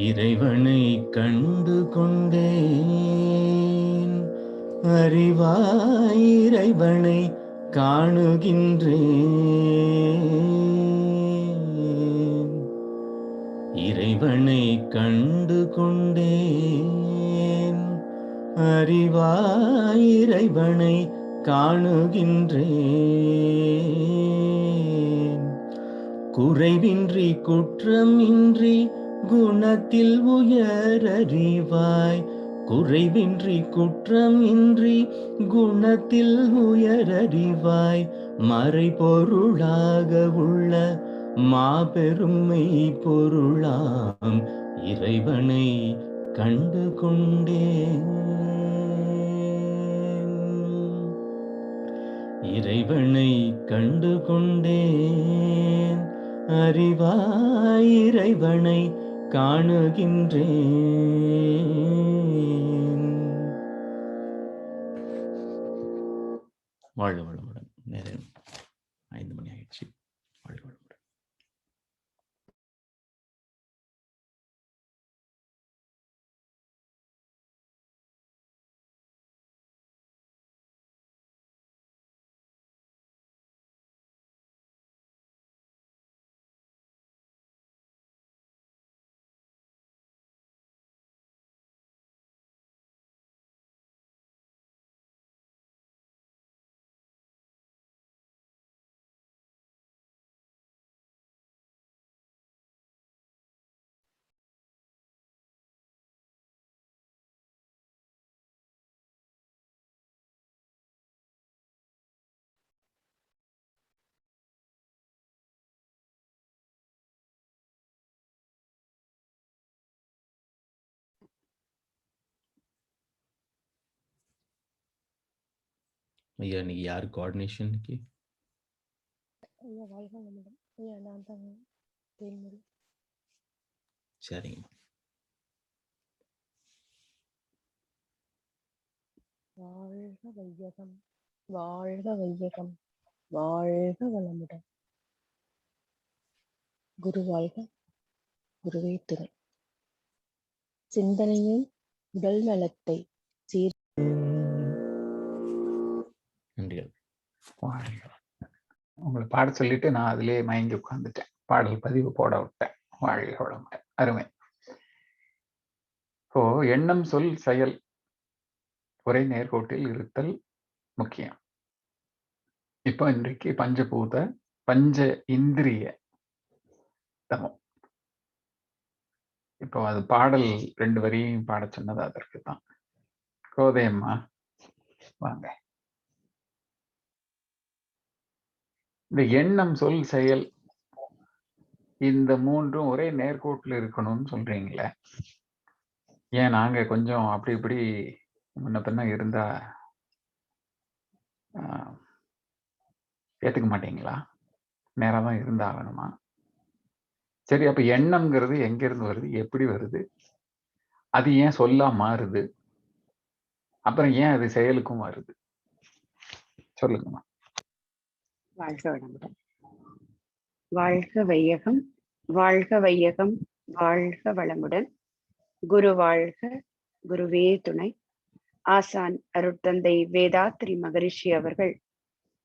இறைவனை கண்டு கொண்டேன், அறிவாய் இறைவனை காணுகின்றேன். இறைவனை கண்டு கொண்டேன், அறிவாய் இறைவனை காணுகின்றேன். குறைவின்றி குற்றமின்றி குணத்தில் உயரறிவாய், குறைவின்றி குற்றமின்றி குணத்தில் உயரறிவாய், மறைபொருளாக உள்ள மாபெருமை பொருளாம் இறைவனை கண்டு கொண்டேன். இறைவனை கண்டு கொண்டேன், அறிவாய் இறைவனை காணுகின்றேன். வாழ்க வளமுடன். நேரம் 5 மணி ஆயிடுச்சு. வாழ்க வளமுடன். ஐயா, இன்னைக்கு யார் கோஆர்டினேஷன்? இன்னைக்கு ஐயா வாழ்க வளமுடன். ஐயா நான் தாங்க தேன்மொழி. சரிங்க. வாழ்க வையகம், வாழ்க வையகம், வாழ்க வளமுடன். குரு வாழ்க, குருவே துணை. சிந்தனையை உடல் நலத்தை சீர். நன்றிகள். உங்களை பாட சொல்லிட்டு நான் அதிலே மயங்கி உட்கார்ந்துட்டேன். பாடல் பதிவு போட விட்டேன். வாழ்க வளமுடன். அருமை. இப்போ எண்ணம் சொல் செயல் ஒரே நேர்கோட்டில் இருத்தல் முக்கியம். இப்போ இன்றைக்கு பஞ்சபூத பஞ்ச இந்திரிய தமம். இப்போ அது பாடல் 2 வரியும் பாட சொன்னது அதற்கு தான். கோதையம்மா வாங்க. இந்த எண்ணம் சொல் செயல் இந்த 3ம் ஒரே நேர்கோட்டில் இருக்கணும்னு சொல்றீங்களே, ஏன் நாங்க கொஞ்சம் அப்படி இப்படி முன்ன பின்ன இருந்தா ஏத்துக்க மாட்டீங்களா? நேரம் தான் இருந்தாகணுமா? சரி, அப்ப எண்ணம்ங்கிறது எங்க இருந்து வருது, எப்படி வருது, அது ஏன் சொல்லா மாறுது, அப்புறம் ஏன் அது செயலுக்கும் வருது? சொல்லுங்கம்மா. வாழ்க வளமுடன். வாழ்க வையகம், வாழ்க வையகம், வாழ்க வளமுடன். குரு வாழ்க, குருவே துணை. ஆசான் அருட்தந்தை வேதாத்ரி மகரிஷி அவர்கள்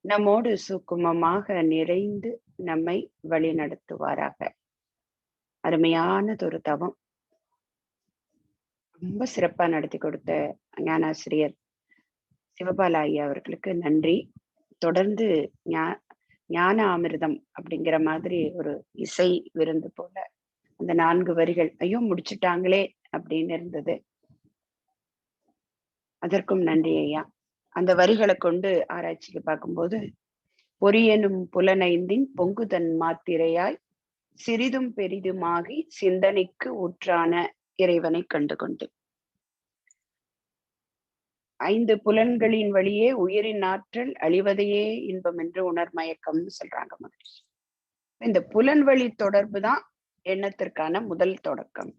நம்மோடு சுக்குமமாக நிறைந்து நம்மை வழி நடத்துவாராக. அருமையானதொரு தவம் ரொம்ப சிறப்பா நடத்தி கொடுத்த ஞானாசிரியர் சிவபால ஐயா அவர்களுக்கு நன்றி. தொடர்ந்து ஞான அமிர்தம் அப்படிங்கிற மாதிரி ஒரு இசை விருந்து போல அந்த 4 வரிகள் ஐயோ முடிச்சுட்டாங்களே அப்படின்னு இருந்தது. அதற்கும் நன்றி ஐயா. அந்த வரிகளை கொண்டு ஆராய்ச்சிக்கு பார்க்கும்போது, பொறியெனும் புலனைந்தின் பொங்குதன் மாத்திரையாய் சிறிதும் பெரிதுமாகி சிந்தனைக்கு ஊற்றான இறைவனை கண்டு கொண்டு 5 புலன்களின் வழியே உயிரின் ஆற்றல் அழிவதையே இன்பம் என்று உணர்மயக்கம்னு சொல்றாங்க மகிழ்ச்சி. இந்த புலன் வழி தொடர்பு தான் எண்ணத்திற்கான முதல் தொடக்கம்.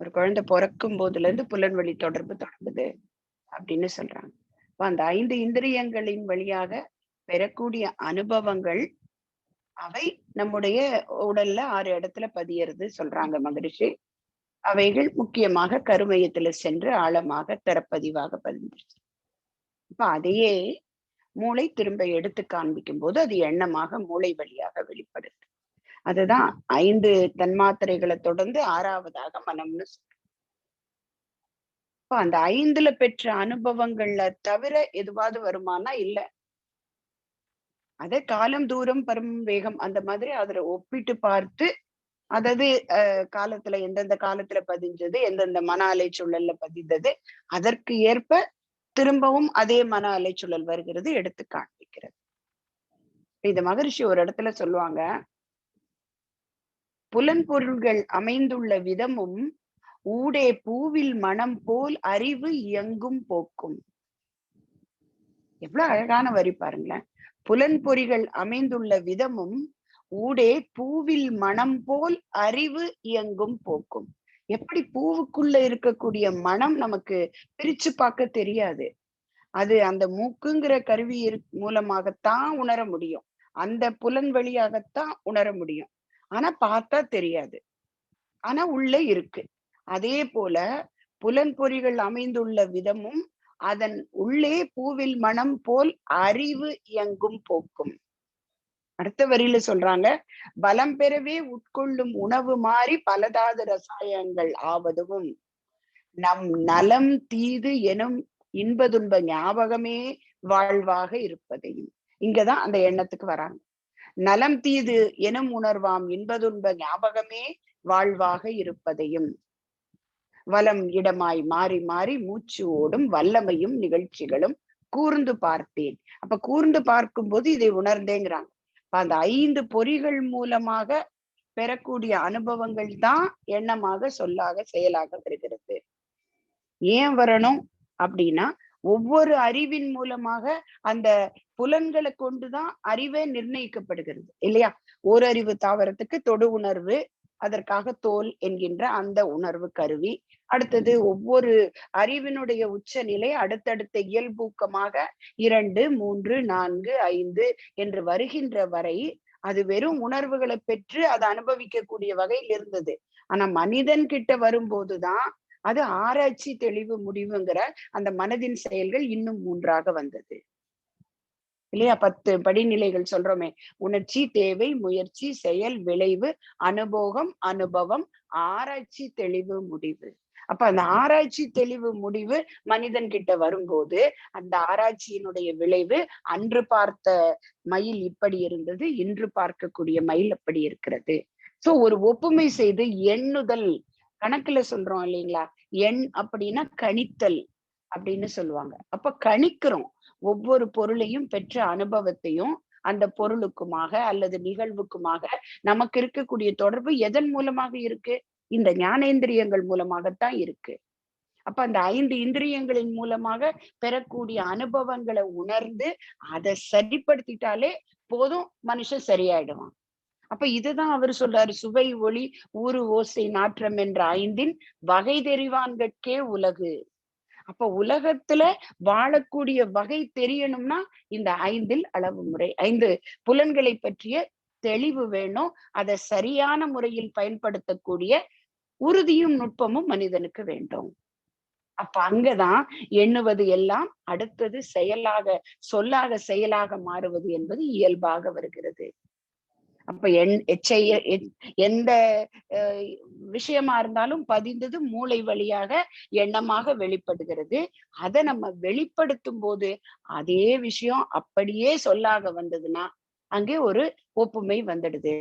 ஒரு குழந்தை பிறக்கும் போதுல இருந்து புலன் வழி தொடர்பு தொடங்குது அப்படின்னு சொல்றாங்க. அந்த 5 இந்திரியங்களின் வழியாக பெறக்கூடிய அனுபவங்கள் அவை நம்முடைய உடல்ல 6 இடத்துல பதியறது சொல்றாங்க மகரிஷி. அவைகள் முக்கியமாக கருமையத்துல சென்று ஆழமாக திறப்பதிவாக பதிஞ்சிருச்சு. இப்ப அதையே மூளை திரும்ப எடுத்து காண்பிக்கும் போது அது எண்ணமாக மூளை வழியாக வெளிப்படுது. அதுதான் 5 தன்மாத்திரைகளை தொடர்ந்து 6வதாக மனம்னு சொல்றோம். இப்ப அந்த 5ல பெற்ற அனுபவங்கள்ல தவிர எதுவாவது வருமானா இல்ல. அதை காலம் தூரம் பரம் வேகம் அந்த மாதிரி அதுல ஒப்பிட்டு பார்த்து, அதாவது காலத்துல எந்தெந்த காலத்துல பதிஞ்சது, எந்தெந்த மன அலை சூழல்ல பதிந்தது, அதற்கு ஏற்ப திரும்பவும் அதே மன அலை சூழல் வருகிறது, எடுத்து காண்பிக்கிறது. இந்த மகரிஷி ஒரு இடத்துல சொல்லுவாங்க, புலன்பொருள்கள் அமைந்துள்ள விதமும் ஊடே பூவில் மனம் போல் அறிவு இயங்கும் போக்கும். எவ்வளவு அழகான வரி பாருங்களேன். புலன்பொறிகள் அமைந்துள்ள விதமும் ஊடே பூவில் மனம் போல் அறிவு இயங்கும் போக்கும். எப்படி பூவுக்குள்ள இருக்கக்கூடிய மனம் நமக்கு பிரிச்சு பார்க்க தெரியாது. அது அந்த மூக்குங்கிற கருவி மூலமாகத்தான் உணர முடியும். அந்த புலன் வழியாகத்தான் உணர முடியும். ஆனா பார்த்தா தெரியாது. ஆனா உள்ள இருக்கு. அதே போல புலன்பொறிகள் அமைந்துள்ள விதமும் அதன் உள்ளே பூவில் மனம் போல் அறிவு இயங்கும் போக்கும். அடுத்த வரியில சொல்றாங்க, பலம் பெறவே உட்கொள்ளும் உணவு மாறி பலதாது ரசாயனங்கள் ஆவதும் நம் நலம் தீது எனும் இன்ப துன்ப ஞாபகமே வாழ்வாக இருப்பதையும். இங்கதான் அந்த எண்ணத்துக்கு வராங்க. நலம் தீது எனும் உணர்வாம் இன்ப துன்ப ஞாபகமே வாழ்வாக இருப்பதையும் வலம் இடமாய் மாறி மாறி மூச்சு ஓடும் வல்லமையும் நிகழ்ச்சிகளும் கூர்ந்து பார்த்தேன். அப்ப கூர்ந்து பார்க்கும்போது இதை உணர்ந்தேங்கிறாங்க. அந்த 5 பொறிகள் மூலமாக பெறக்கூடிய அனுபவங்கள் தான் எண்ணமாக சொல்லாக செயலாக வருகிறது. ஏன் வரணும் அப்படின்னா, ஒவ்வொரு அறிவின் மூலமாக அந்த புலன்களை கொண்டுதான் அறிவே நிர்ணயிக்கப்படுகிறது இல்லையா? ஓரறிவு தாவரத்துக்கு தொடு உணர்வு, அதற்காக தோல் என்கின்ற அந்த உணர்வு கருவி. அடுத்தது ஒவ்வொரு அறிவினுடைய உச்சநிலை அடுத்தடுத்த இயல்பூக்கமாக 2, 3, 4, 5 என்று வருகின்ற வரை அது வெறும் உணர்வுகளை பெற்று அதை அனுபவிக்கக்கூடிய வகையில் இருந்தது. ஆனா மனிதன் கிட்ட வரும்போதுதான் அது ஆராய்ச்சி தெளிவு முடிவுங்கிற அந்த மனதின் செயல்கள் இன்னும் 3ஆக வந்தது இல்லையா? 10 படிநிலைகள் சொல்றோமே, உணர்ச்சி, தேவை, முயற்சி, செயல், விளைவு, அனுபோகம், அனுபவம், ஆராய்ச்சி தெளிவு முடிவு. அப்ப அந்த ஆராய்ச்சி தெளிவு முடிவு மனிதன் கிட்ட வரும்போது அந்த ஆராய்ச்சியினுடைய விளைவு அன்று பார்த்த மயில் இப்படி இருந்தது, இன்று பார்க்கக்கூடிய மயில் அப்படி இருக்கிறது. சோ ஒரு ஒப்புமை செய்து எண்ணுதல், கணக்குல சொல்றோம் இல்லைங்களா? எண் அப்படின்னா கணித்தல் அப்படின்னு சொல்லுவாங்க. அப்ப கணிக்கிறோம் ஒவ்வொரு பொருளையும் பெற்ற அனுபவத்தையும் அந்த பொருளுக்குமாக அல்லது நிகழ்வுக்குமாக நமக்கு இருக்கக்கூடிய தொடர்பு எதன் மூலமாக இருக்கு? இந்த ஞானேந்திரியங்கள் மூலமாகத்தான் இருக்கு. அப்ப அந்த 5 இந்திரியங்களின் மூலமாக பெறக்கூடிய அனுபவங்களை உணர்ந்து அதை சரிப்படுத்திட்டாலே போதும், மனுஷன் சரியாயிடுவான். அப்ப இதுதான் அவர் சொல்றாரு, சுவை ஒளி ஊறு ஓசை நாற்றம் என்ற 5 வகை தெரிவான்கட்கே உலகு. அப்ப உலகத்துல வாழக்கூடிய வகை தெரியணும்னா இந்த 5 அளவு முறை, 5 புலன்களை பற்றிய தெளிவு வேணும். அதை சரியான முறையில் பயன்படுத்தக்கூடிய உறுதியும் நுட்பமும் மனிதனுக்கு வேண்டும். அப்ப அங்கதான் எண்ணுவது எல்லாம் அடுத்தது செயலாக, சொல்லாக செயலாக மாறுவது என்பது இயல்பாக வருகிறது. அப்ப எந்த விஷயமா இருந்தாலும் பதிந்தது மூளை வழியாக எண்ணமாக வெளிப்படுகிறது. அதை நம்ம வெளிப்படுத்தும் போது அதே விஷயம் அப்படியே சொல்லாக வந்ததுன்னா அங்கே ஒரு ஒப்புமை வந்துடுது.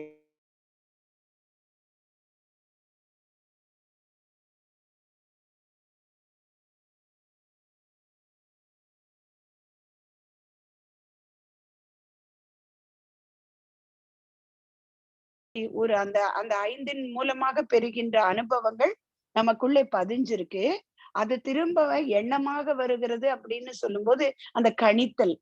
ஒரு அந்த 5 மூலமாக பெறுகின்ற அனுபவங்கள் நமக்குள்ளே பதிஞ்சிருக்கு. அது திரும்ப எண்ணமாக வருகிறது அப்படின்னு சொல்லும்போது அந்த கணித்தல்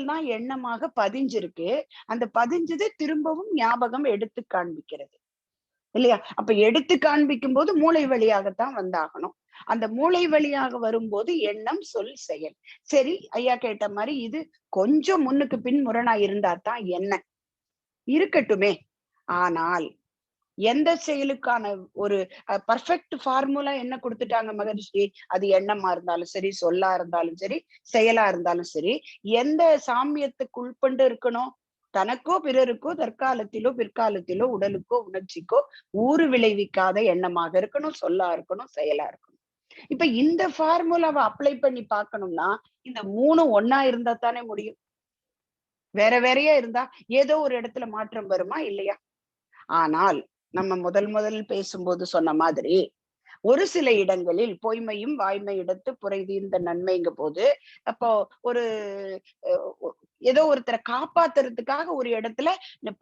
தான் எண்ணமாக பதிஞ்சிருக்கு. அந்த பதிஞ்சது திரும்பவும் ஞாபகம் எடுத்து காண்பிக்கிறது இல்லையா? அப்ப எடுத்து காண்பிக்கும் போது மூளை வழியாகத்தான் வந்தாகணும். அந்த மூளை வழியாக வரும்போது எண்ணம், சொல், செயல். சரி, ஐயா கேட்ட மாதிரி இது கொஞ்சம் முன்னுக்கு பின் முரணா இருந்தா தான் என்ன இருக்கட்டுமே. ஆனால் எந்த செயலுக்கான ஒரு பர்ஃபெக்ட் ஃபார்முலா என்ன கொடுத்துட்டாங்க மகரிஷி? அது எண்ணமா இருந்தாலும் சரி, சொல்லா இருந்தாலும் சரி, செயலா இருந்தாலும் சரி, எந்த சாமியத்துக்கு உட்பட்டு இருக்கணும்? தனக்கோ பிறருக்கோ தற்காலத்திலோ பிற்காலத்திலோ உடலுக்கோ உணர்ச்சிக்கோ ஊறு விளைவிக்காத எண்ணமாக இருக்கணும், சொல்லா இருக்கணும், செயலா இருக்கணும். இப்ப இந்த ஃபார்முலாவை அப்ளை பண்ணி பார்க்கணும்னா இந்த 3 ஒன்னா இருந்தா தானே முடியும். வேற வேறையா இருந்தா ஏதோ ஒரு இடத்துல மாற்றம் வருமா இல்லையா? ஆனால் நம்ம முதல் பேசும்போது சொன்ன மாதிரி ஒரு சில இடங்களில் பொய்மையும் வாய்மை இடத்து புரை தீர்ந்த நன்மைங்க போது, அப்போ ஒரு ஏதோ ஒருத்தரை காப்பாத்துறதுக்காக ஒரு இடத்துல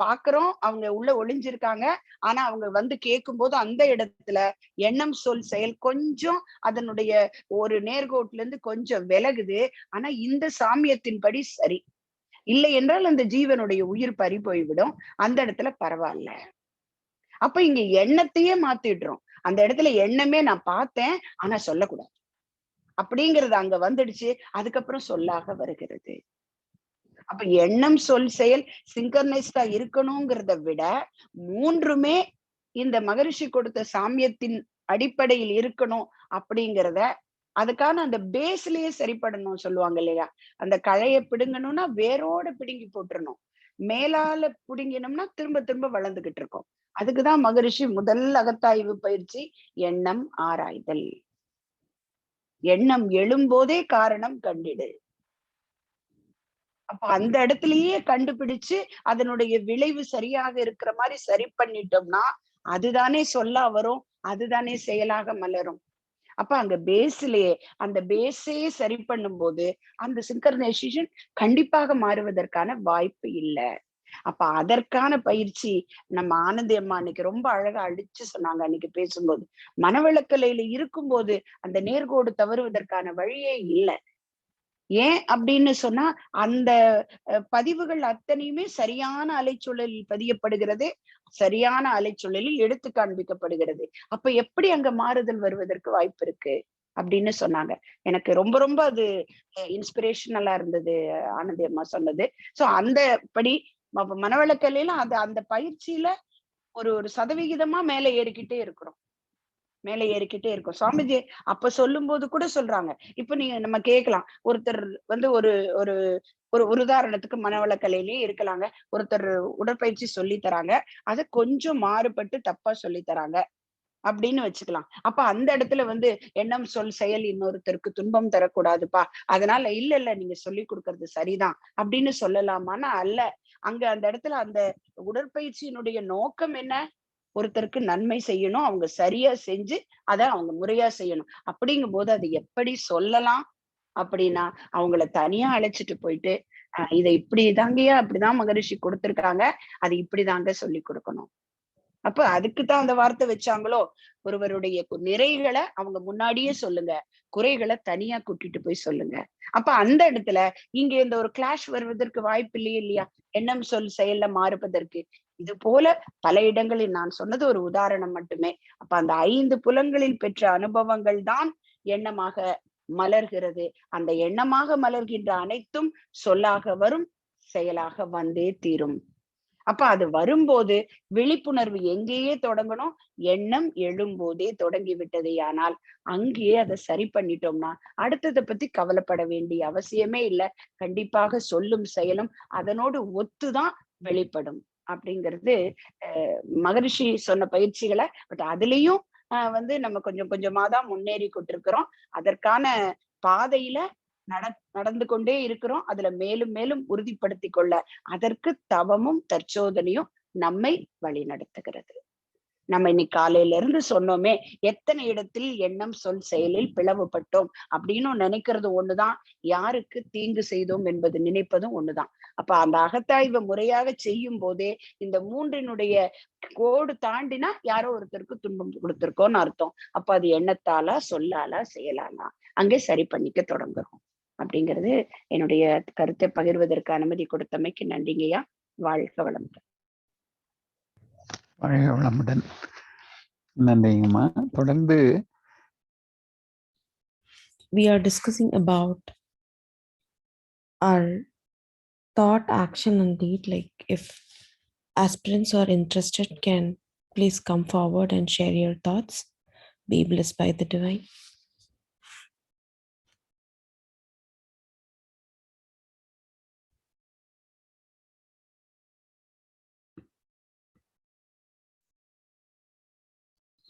பாக்குறோம், அவங்க உள்ள ஒளிஞ்சிருக்காங்க. ஆனா அவங்க வந்து கேட்கும் போது அந்த இடத்துல எண்ணம் சொல் செயல் கொஞ்சம் அதனுடைய ஒரு நேர்கோட்டுல இருந்து கொஞ்சம் விலகுது. ஆனா இந்த சாமியத்தின்படி சரி. இல்லை என்றால் அந்த ஜீவனுடைய உயிர் பறி போய்விடும். அந்த இடத்துல பரவாயில்ல. அப்ப இங்க எண்ணத்தையே மாத்திடுறோம். அந்த இடத்துல எண்ணமே நான் பார்த்தேன், ஆனா சொல்லக்கூடாது அப்படிங்கிறது அங்க வந்துடுச்சு. அதுக்கப்புறம் சொல்லாக வருகிறது. அப்ப எண்ணம் சொல் செயல் சிங்கர்னைஸ்டா இருக்கணுங்கிறத விட 3மே இந்த மகரிஷி கொடுத்த சாமியத்தின் அடிப்படையில் இருக்கணும் அப்படிங்கிறத, அதுக்கான அந்த பேஸ்லயே சரிப்படணும் சொல்லுவாங்க இல்லையா? அந்த களைய பிடுங்கணும்னா வேரோட பிடுங்கி போட்டுறணும். மேலால பிடுங்கினோம்னா திரும்ப திரும்ப வளர்ந்துகிட்டு இருக்கும். அதுக்குதான் மகரிஷி முதல் அகத்தாய்வு பயிற்சி எண்ணம் ஆராய்தல். எண்ணம் எழும்போதே காரணம் கண்டிடு. அப்ப அந்த இடத்திலேயே கண்டுபிடிச்சு அதனுடைய விளைவு சரியாக இருக்கிற மாதிரி சரி பண்ணிட்டோம்னா அதுதானே சொல்லா வரும், அதுதானே செயலாக மலரும். அப்ப அங்க பேஸ்லயே அந்த பேஸையே சரி பண்ணும் போது அந்த சிங்கர்னைசேஷன் கண்டிப்பாக மாறுவதற்கான வாய்ப்பு இல்லை. அப்ப அதற்கான பயிற்சி நம்ம ஆனந்தி அம்மா அன்னைக்கு ரொம்ப அழகா அடிச்சு சொன்னாங்க. அன்னைக்கு பேசும்போது மனவிளக்கலையில இருக்கும்போது அந்த நேர்கோடு தவறுவதற்கான வழியே இல்லை. ஏன் அப்படின்னு சொன்னா அந்த பதிவுகள் அத்தனையுமே சரியான அலைச்சூழலில் பதியப்படுகிறது, சரியான அலைச்சூழலில் எடுத்து காண்பிக்கப்படுகிறது. அப்ப எப்படி அங்க மாறுதல் வருவதற்கு வாய்ப்பு இருக்கு அப்படின்னு சொன்னாங்க. எனக்கு ரொம்ப ரொம்ப அது இன்ஸ்பிரேஷனலா இருந்தது ஆனந்தி அம்மா சொன்னது. சோ அந்த படி மனவளக்கலையில அந்த பயிற்சியில ஒரு ஒரு சதவிகிதமா மேல ஏறிக்கிட்டே இருக்கிறோம். மேல ஏறிக்கிட்டே இருக்கும். சுவாமிஜி அப்ப சொல்லும் போது கூட சொல்றாங்க. இப்ப நீங்க நம்ம கேட்கலாம். ஒருத்தர் வந்து ஒரு ஒரு ஒரு உதாரணத்துக்கு மனவளக்கலையிலேயே இருக்கலாங்க. ஒருத்தர் உடற்பயிற்சி சொல்லி தராங்க. அத கொஞ்சம் மாறுபட்டு தப்பா சொல்லி தராங்க அப்படின்னு வச்சுக்கலாம். அப்ப அந்த இடத்துல வந்து எண்ணம் சொல் செயல் இன்னொருத்தருக்கு துன்பம் தரக்கூடாதுப்பா. அதனால இல்ல நீங்க சொல்லி கொடுக்கறது சரிதான் அப்படின்னு சொல்லலாமான்னா அல்ல. அங்க அந்த இடத்துல அந்த உடற்பயிற்சியினுடைய நோக்கம் என்ன? ஒருத்தருக்கு நன்மை செய்யணும். அவங்க சரியா செஞ்சு அத அவங்க முறையா செய்யணும். அப்படிங்கும் போது அதை எப்படி சொல்லலாம் அப்படின்னா அவங்கள தனியா அழைச்சிட்டு போயிட்டு இதை இப்படிதாங்கயா அப்படிதான் மகரிஷி கொடுத்திருக்காங்க. அது இப்படிதாங்க சொல்லி கொடுக்கணும். அப்ப அதுக்குத்தான் அந்த வார்த்தை வச்சாங்களோ, ஒருவருடைய நிறைகளை அவங்க முன்னாடியே சொல்லுங்க, குறைகளை தனியா கூட்டிட்டு போய் சொல்லுங்க. அப்ப அந்த இடத்துல இங்க இந்த ஒரு கிளாஷ் வருவதற்கு வாய்ப்பு இல்லையா? எண்ணம் சொல் செயல்ல மாறுவதற்கு. இது போல பல இடங்களில் நான் சொன்னது ஒரு உதாரணம் மட்டுமே. அப்ப அந்த 5 புலன்களில் பெற்ற அனுபவங்கள் தான் எண்ணமாக மலர்கிறது. அந்த எண்ணமாக மலர்கின்ற அனைத்தும் சொல்லாக வரும், செயலாக வந்தே தீரும். அப்ப அது வரும்போது விழிப்புணர்வு எங்கேயே தொடங்கணும்? எண்ணம் எழும்போதே தொடங்கி விட்டதே. ஆனால் அங்கேயே அதை சரி பண்ணிட்டோம்னா அடுத்ததை பத்தி கவலைப்பட வேண்டிய அவசியமே இல்லை. கண்டிப்பாக சொல்லும் செயலும் அதனோடு ஒத்துதான் வெளிப்படும் அப்படிங்கிறது மகரிஷி சொன்ன பயிற்சிகளை. பட் அதுலயும் வந்து நம்ம கொஞ்சம் கொஞ்சமா தான் முன்னேறி கொண்டிருக்கிறோம். அதற்கான பாதையில நடந்து கொண்டே இருக்கிறோம். அதுல மேலும் மேலும் உறுதிப்படுத்தி கொள்ள அதற்கு தவமும் தற்சோதனையும் நம்மை வழி நடத்துகிறது. நம்ம இன்னைக்கு காலையில இருந்து சொன்னோமே, எத்தனை இடத்தில் எண்ணம் சொல் செயலில் பிளவுபட்டோம் அப்படின்னு நினைக்கிறது ஒண்ணுதான், யாருக்கு தீங்கு செய்தோம் என்பது நினைப்பதும் ஒண்ணுதான். அப்ப அந்த அகத்தாய்வை முறையாக செய்யும் போதே இந்த 3னுடைய கோடு தாண்டினா யாரோ ஒருத்தருக்கு துன்பம் கொடுத்திருக்கோம்னு அர்த்தம். அப்ப அது எண்ணத்தாலா சொல்லாலா செயலாலா அங்கே சரி பண்ணிக்க தொடங்குறோம் அப்படிங்கிறது என்னுடைய கருத்தை பகிர்வதற்கு அனுமதி கொடுத்தமைக்கு நன்றிங்கய்யா. வாழ்க வளமுடன். வாழ்க வளமுடன். நன்றிங்கம்மா. தொடர்ந்து we are discussing about our thought, action and deed. Like if Aspirants who are interested can please come forward and share your thoughts. Be blessed by the divine.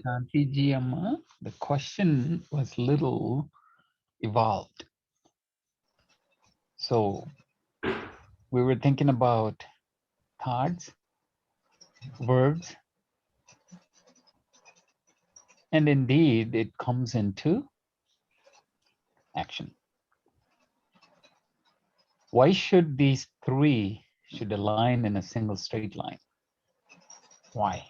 Shanti Ji Amma, the question was little evolved. So we were thinking about thoughts, words, and indeed it comes into action. Why should these three should align in a single straight line? Why?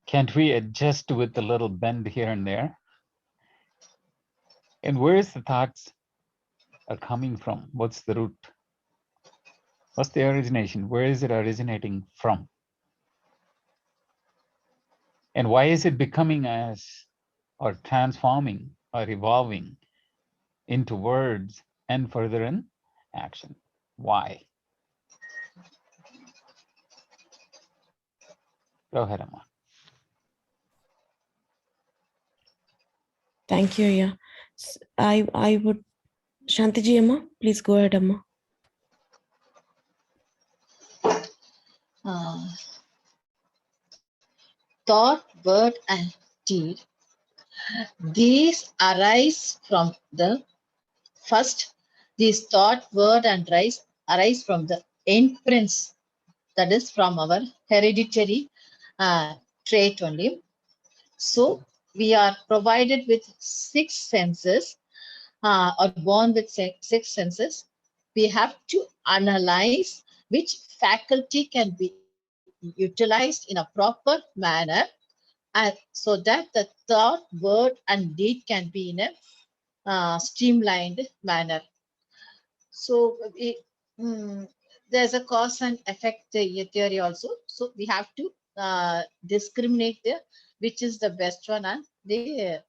Can't we adjust with a little bend here and there? And where is the thoughts are coming from? What's the root? What's the origination? Where is it originating from? And why is it becoming as or transforming or evolving into words and further in action? Why? Go ahead, Amma. Thank you, yeah. I would, Shantiji Amma, please go ahead, Amma. Thought, word, and deed. These arise from the first. These thought, word, and arise from the imprints, that is from our hereditary trait only. So we are provided with 6 senses, or born with 6 senses. We have to analyze which faculty can be utilized in a proper manner, and so that the thought, word, and deed can be in a streamlined manner. So there's a cause and effect theory also. So we have to discriminate which is the best one and the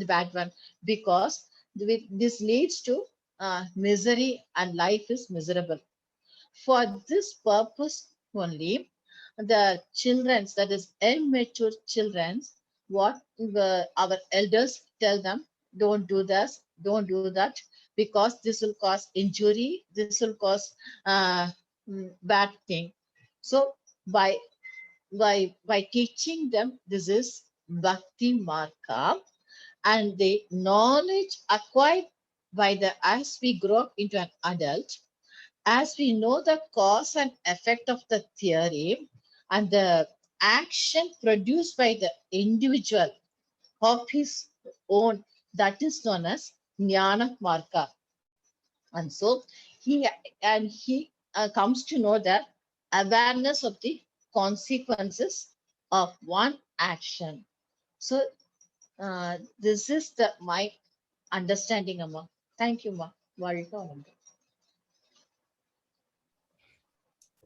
bad one, because this leads to misery, and life is miserable. For this purpose only, the children's, that is immature children's, what our elders tell them, don't do this, don't do that, because this will cause injury, this will cause bad thing. So by teaching them, this is bhakti marga, and the knowledge acquired by as we grow up into an adult, as we know the cause and effect of the theory and the action produced by the individual of his own, that is known as jnana marga. And so he comes to know the awareness of the consequences of one action. So this is my understanding, Amma. Thank you, Ma. Welcome.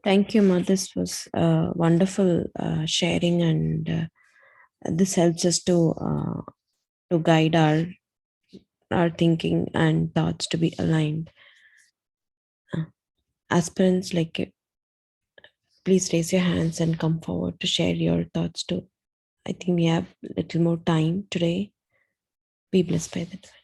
Thank you, Ma. This was wonderful sharing, and this helps us to guide our thinking and thoughts to be aligned. Aspirants, please raise your hands and come forward to share your thoughts too. I think we have a little more time today. Be blessed by the divine.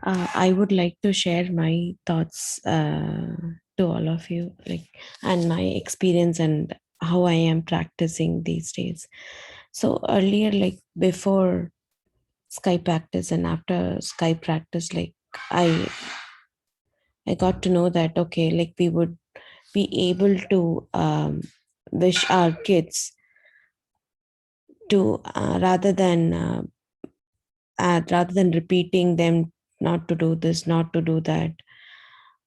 I would like to share my thoughts to all of you, and my experience and how I am practicing these days. So earlier, before Sky practice and after Sky practice, I got to know that, okay, we would be able to wish our kids to rather than repeating them not to do this, not to do that.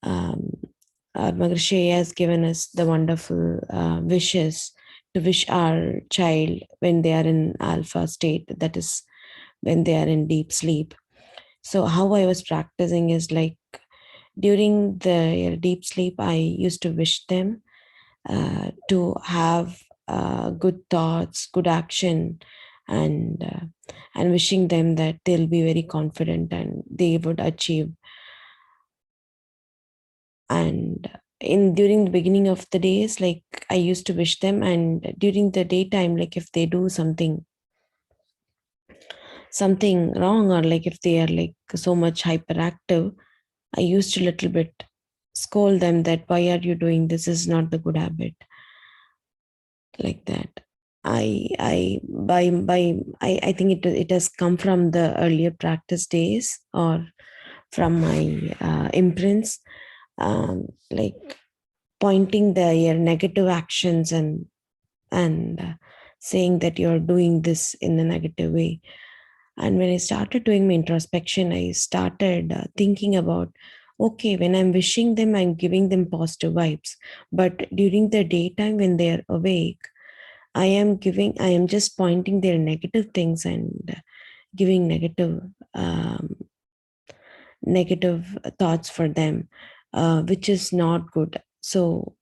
Our Maharshi has given us the wonderful wishes to wish our child when they are in alpha state, that is when they are in deep sleep. So how I was practicing is during the deep sleep, I used to wish them to have good thoughts, good action, and wishing them that they'll be very confident and they would achieve. And during the beginning of the days, like I used to wish them, and during the daytime, like if they do something wrong, or like if they are like so much hyperactive, I used to little bit scold them that why are you doing this? Is not the good habit. Like that. I think it has come from the earlier practice days or from my imprints, like pointing their negative actions and saying that you're doing this in a negative way. And when I started doing my introspection, I started thinking about, okay, when I'm wishing them, I'm giving them positive vibes. But during the daytime when they are awake, I am just pointing their negative things and giving negative thoughts for them, which is not good. So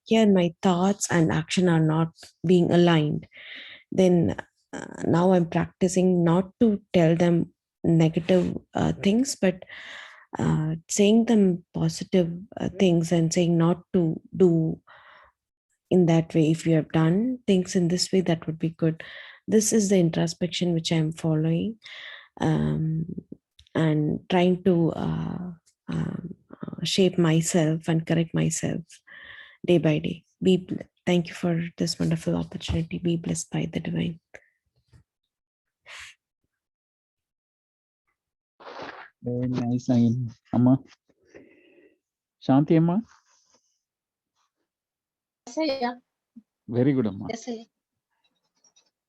here my thoughts and action are not being aligned. Then now I'm practicing not to tell them negative things, but saying them positive things and saying not to do in that way. If you have done things in this way, that would be good. This is the introspection which I'm following, and trying to shape myself and correct myself day by day. Thank you for this wonderful opportunity. Be blessed by the divine. Very nice, Amma. Shanti Amma? Yes, yeah. Very good, Amma. Yes, yeah.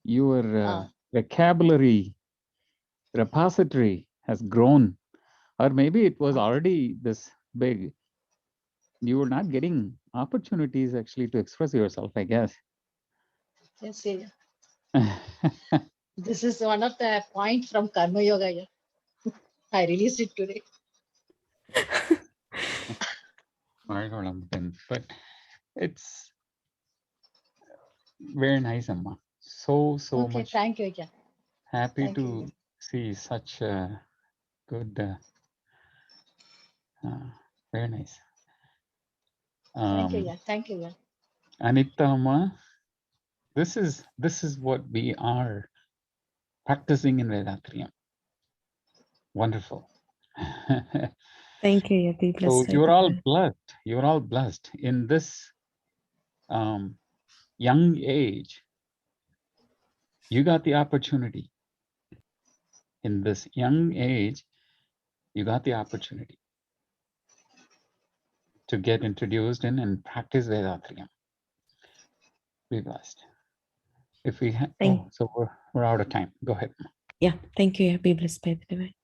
Your vocabulary repository has grown, or maybe it was already this big. You were not getting opportunities actually to express yourself, I guess. Yes, yeah. This is one of the points from Karma Yoga. Yeah. I released it today. But it's very nice, Amma. So Okay, much thank you. Yeah. happy Thank to you. see such a good, very nice. Thank you. Yeah. Thank you. Yeah. Anita Amma, this is what we are practicing in Vedatriya. Wonderful. Thank you. Yeah, be blessed. So you're all blessed. You're all blessed in this young age. You got the opportunity. In this young age, you got the opportunity to get introduced in and practice Vedatriya. Be blessed. If we so we're out of time. Go ahead. Yeah, thank you. Yeah, be blessed by the divine.